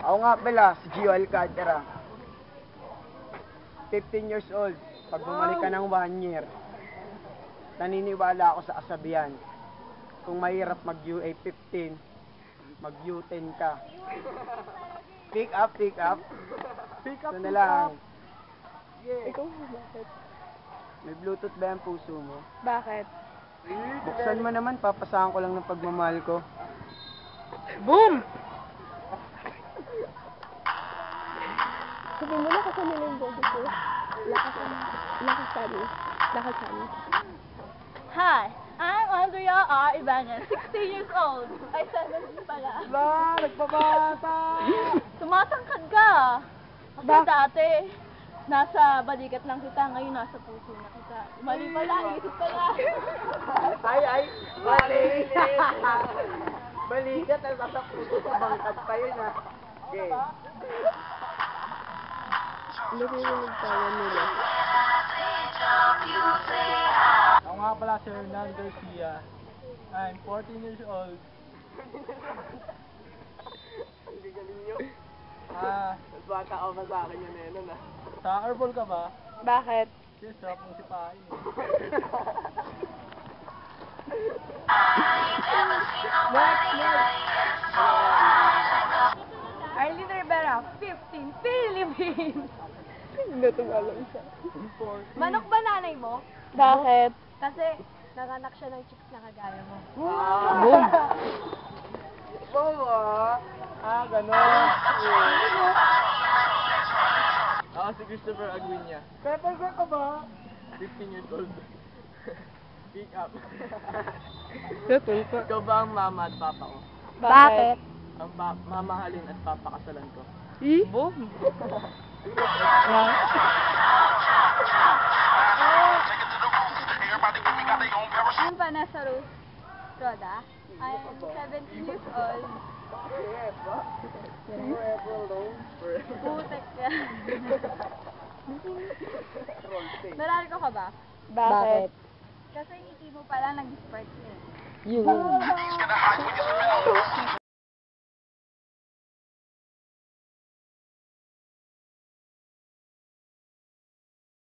Ako nga pala, si Gio Alcantara. 15 years old. Pag bumalik ka ng 1 year, naniniwala ako sa kasabihan. Kung mahirap mag-UA 15, mag-U10 ka. Pick up, pick up. Pick up, Ito na lang. Yeah. Ikaw, bakit? May Bluetooth ba yung puso mo? Bakit? Buksan mo naman, papasahan ko lang ng pagmamahal ko. Boom! Sabi mo, lakasan nila yung boses ko. Lakasan. Hi, I'm Andrea R. Ibanez, 16 years old. Ay, 17 pala. Ba, nagpabata! Tumatangkad ka. Kasi Bak- dati, nasa balikat lang kita, ngayon nasa puso na kita. Mali pala, isip pala. Ay, mali. Balikat, ang nasa puso sa bangkat pa yun ah. Okay. Narinig tayo nila. Ako nga pala si Hernan Garcia. I'm 14 years old. Hindi galing nyo. Mas bata ka pa sa akin yun eh, nun ah. Sa Arbol ka ba? Bakit? Yes, sarap mong sipain eh. Arlene Rivera, 15, Philippines. Hindi tumalong siya. Manok ba nanay mo? Bakit? Kasi nanganak siya ng chicks na kagaya mo. Boom! Oo ah. Ganon. Ako si Christopher Aguinia. Pepper ka ba? 15 years old. Pick up. Pepper ka. Ikaw ba ang mama at papa ko? Bakit? Ang mamahalin at papakasalan ko. Boom! I'm Vanessa Ruth Roda. I'm 17 years old. Putek ka. Nararito ka ba? Bakit? Kasi ngiti mo pala nag-spark eh. Yun.